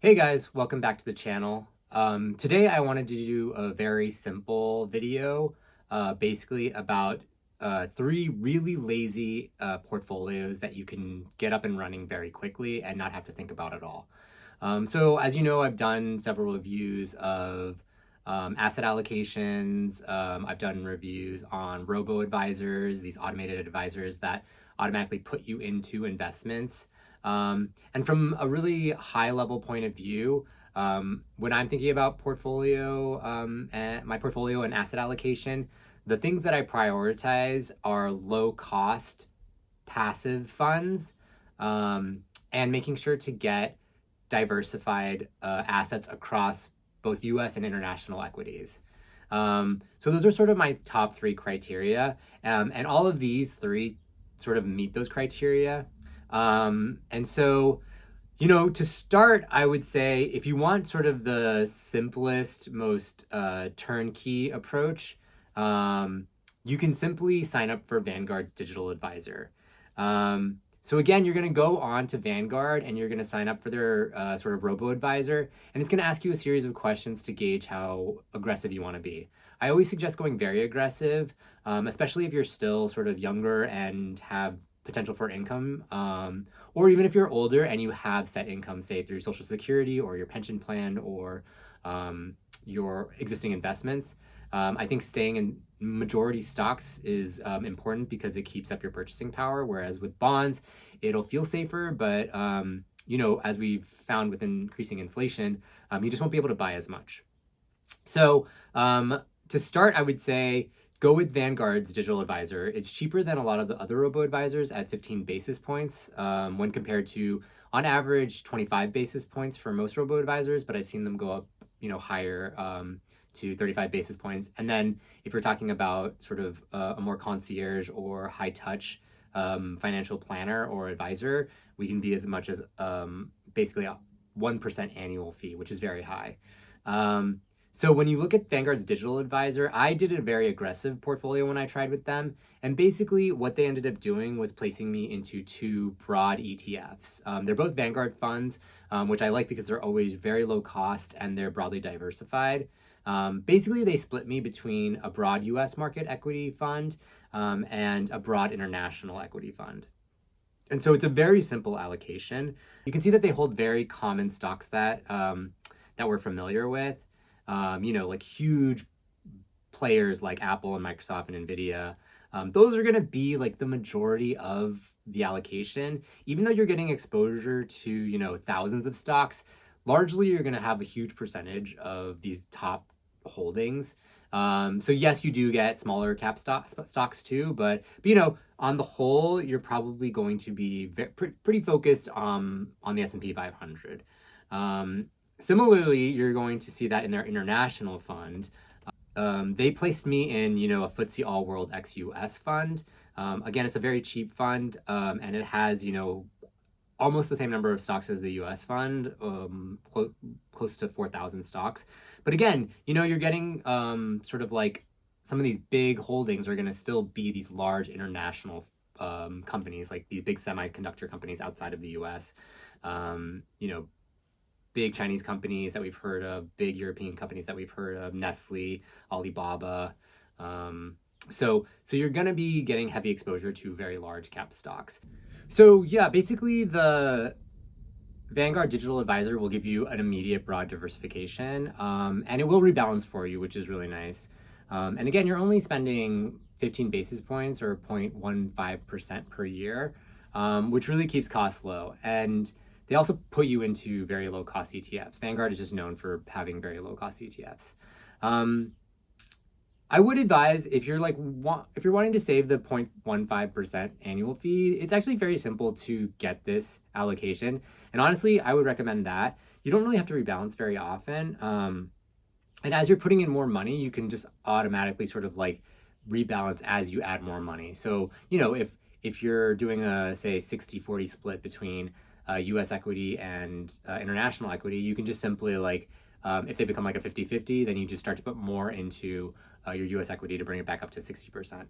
Hey guys, welcome back to the channel. Today I wanted to do a very simple video, basically about three really lazy portfolios that you can get up and running very quickly and not have to think about at all. So as you know, I've done several reviews of asset allocations. I've done reviews on robo-advisors, these automated advisors that automatically put you into investments. And from a really high level point of view, when I'm thinking about my portfolio and asset allocation, the things that I prioritize are low cost passive funds, and making sure to get diversified assets across both US and international equities. So those are sort of my top three criteria. And all of these three sort of meet those criteria. And so, to start, I would say if you want sort of the simplest, most turnkey approach, you can simply sign up for Vanguard's Digital Advisor. So again, you're going to go on to Vanguard and you're going to sign up for their sort of robo-advisor, and it's going to ask you a series of questions to gauge how aggressive you want to be. I always suggest going very aggressive, especially if you're still sort of younger and have potential for income, or even if you're older and you have set income, say through Social Security or your pension plan or your existing investments. I think staying in majority stocks is important because it keeps up your purchasing power, whereas with bonds, it'll feel safer, but as we've found with increasing inflation, you just won't be able to buy as much. So to start, I would say go with Vanguard's Digital Advisor. It's cheaper than a lot of the other robo-advisors at 15 basis points when compared to, on average, 25 basis points for most robo-advisors, but I've seen them go up, higher to 35 basis points. And then if you're talking about sort of a more concierge or high-touch financial planner or advisor, we can be as much as basically a 1% annual fee, which is very high. So when you look at Vanguard's Digital Advisor, I did a very aggressive portfolio when I tried with them. And basically what they ended up doing was placing me into two broad ETFs. They're both Vanguard funds, which I like because they're always very low cost and they're broadly diversified. Basically, they split me between a broad US market equity fund and a broad international equity fund. And so it's a very simple allocation. You can see that they hold very common stocks that we're familiar with. Like huge players like Apple and Microsoft and Nvidia. Those are going to be like the majority of the allocation. Even though you're getting exposure to, thousands of stocks, largely you're going to have a huge percentage of these top holdings. So yes, you do get smaller cap stocks too, but on the whole, you're probably going to be pretty focused on the S&P 500. Similarly, you're going to see that in their international fund. They placed me in, a FTSE All World VXUS fund. Again, it's a very cheap fund, and it has, almost the same number of stocks as the US fund, close to 4,000 stocks. But again, you're getting sort of like some of these big holdings are going to still be these large international companies, like these big semiconductor companies outside of the US. Big Chinese companies that we've heard of, big European companies that we've heard of, Nestle, Alibaba. So you're going to be getting heavy exposure to very large cap stocks. So yeah, basically the Vanguard Digital Advisor will give you an immediate broad diversification, and it will rebalance for you, which is really nice. And again, you're only spending 15 basis points or 0.15% per year, which really keeps costs low. And they also put you into very low cost ETFs. Vanguard is just known for having very low cost ETFs. I would advise if you're wanting to save the 0.15% annual fee, it's actually very simple to get this allocation. And honestly, I would recommend that. You don't really have to rebalance very often. And as you're putting in more money, you can just automatically sort of like rebalance as you add more money. So, if you're doing a, say, 60-40 split between US equity and international equity, you can just simply like If they become like a 50-50, then you just start to put more into your US equity to bring it back up to 60%.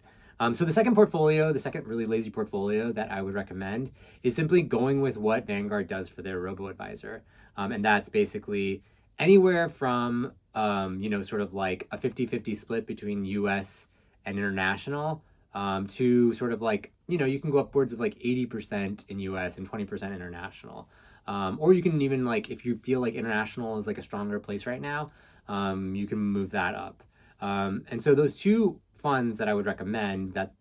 So the second portfolio, the second really lazy portfolio that I would recommend is simply going with what Vanguard does for their robo-advisor. And that's basically anywhere from, sort of like a 50-50 split between US and international, to sort of like, you can go upwards of like 80% in US and 20% international. Or you can even, like, if you feel like international is like a stronger place right now, you can move that up. And so those two funds that I would recommend that,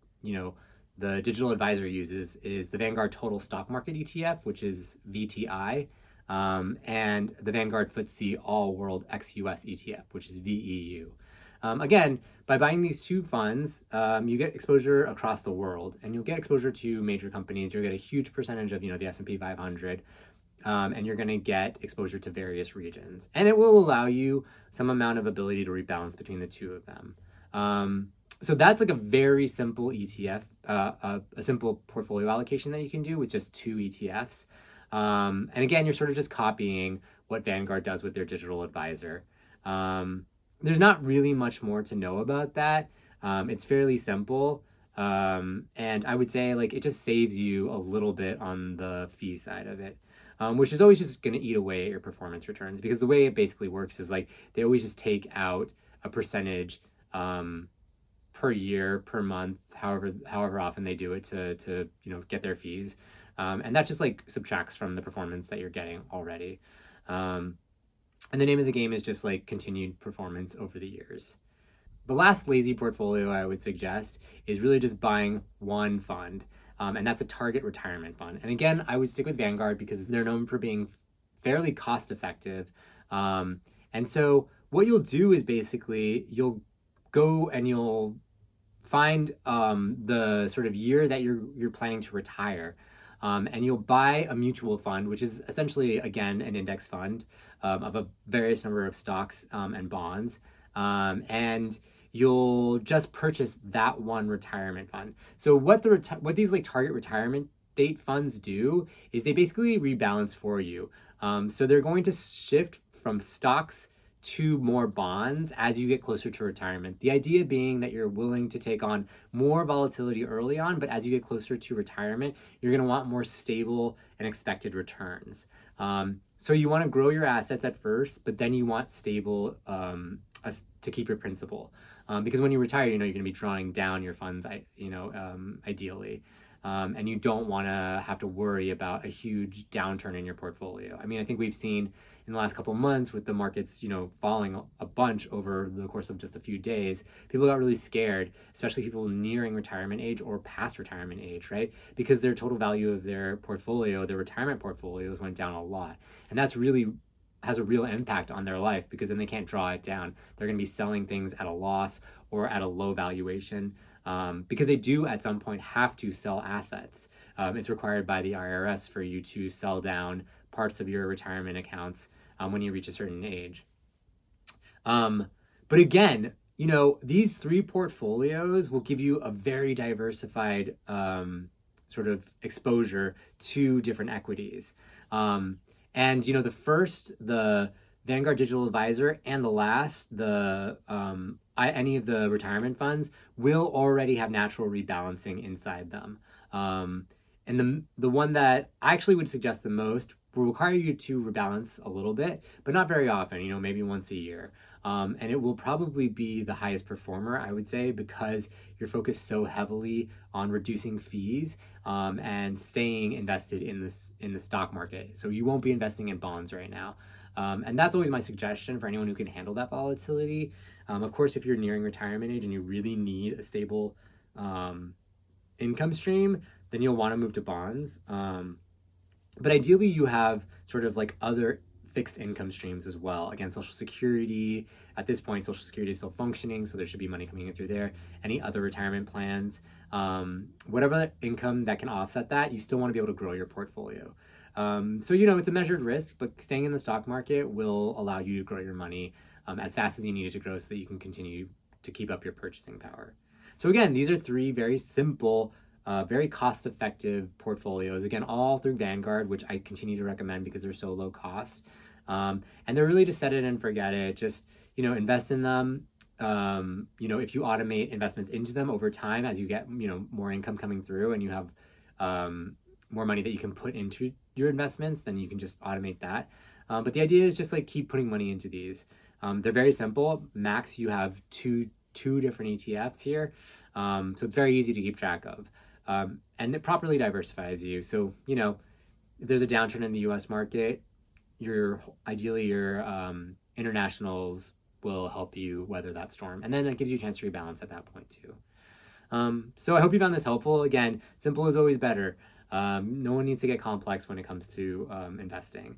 the digital advisor uses is the Vanguard Total Stock Market ETF, which is VTI, and the Vanguard FTSE All World XUS ETF, which is VEU. Again, by buying these two funds, you get exposure across the world, and you'll get exposure to major companies. You'll get a huge percentage of, the S&P 500, and you're going to get exposure to various regions. And it will allow you some amount of ability to rebalance between the two of them. So that's like a very simple ETF, a simple portfolio allocation that you can do with just two ETFs. And again, you're sort of just copying what Vanguard does with their digital advisor. There's not really much more to know about that. It's fairly simple. And I would say, like, it just saves you a little bit on the fee side of it, which is always just going to eat away at your performance returns, because the way it basically works is, like, they always just take out a percentage per year, per month, however often they do it to get their fees. And that just, like, subtracts from the performance that you're getting already. And the name of the game is just, like, continued performance over the years. The last lazy portfolio I would suggest is really just buying one fund, and that's a target retirement fund. And again, I would stick with Vanguard because they're known for being fairly cost effective. And so what you'll do is basically you'll go and you'll find the sort of year that you're planning to retire. And you'll buy a mutual fund, which is essentially, again, an index fund of a various number of stocks and bonds. And you'll just purchase that one retirement fund. So what these, like, target retirement date funds do is they basically rebalance for you. So they're going to shift from stocks to more bonds as you get closer to retirement. The idea being that you're willing to take on more volatility early on, but as you get closer to retirement, you're going to want more stable and expected returns. So you want to grow your assets at first, but then you want stable to keep your principal. Because when you retire, you're going to be drawing down your funds, ideally. And you don't want to have to worry about a huge downturn in your portfolio. I mean, I think we've seen in the last couple of months with the markets, falling a bunch over the course of just a few days, people got really scared, especially people nearing retirement age or past retirement age, right? Because their total value of their portfolio, their retirement portfolios, went down a lot. And that's really has a real impact on their life, because then they can't draw it down. They're going to be selling things at a loss or at a low valuation, because they do at some point have to sell assets. It's required by the IRS for you to sell down parts of your retirement accounts when you reach a certain age. But again, these three portfolios will give you a very diversified sort of exposure to different equities. And the first, the Vanguard Digital Advisor, and the last, any of the retirement funds will already have natural rebalancing inside them. And the one that I actually would suggest the most will require you to rebalance a little bit, but not very often, maybe once a year. And it will probably be the highest performer, I would say, because you're focused so heavily on reducing fees and staying invested in the stock market. So you won't be investing in bonds right now. And that's always my suggestion for anyone who can handle that volatility. Of course, if you're nearing retirement age and you really need a stable income stream, then you'll want to move to bonds. But ideally, you have sort of like other fixed income streams as well. Again, Social Security, at this point, Social Security is still functioning, so there should be money coming in through there. Any other retirement plans, whatever income that can offset that, you still want to be able to grow your portfolio. So, it's a measured risk, but staying in the stock market will allow you to grow your money as fast as you need it to grow so that you can continue to keep up your purchasing power. So again, these are three very simple, very cost-effective portfolios. Again, all through Vanguard, which I continue to recommend because they're so low cost. And they're really just set it and forget it. Just, invest in them. If you automate investments into them over time, as you get, more income coming through and you have more money that you can put into your investments, then you can just automate that. But the idea is just like keep putting money into these. They're very simple. Max, you have two different ETFs here. So it's very easy to keep track of. And it properly diversifies you. So, if there's a downturn in the US market, ideally your internationals will help you weather that storm. And then it gives you a chance to rebalance at that point too. So I hope you found this helpful. Again, simple is always better. No one needs to get complex when it comes to investing.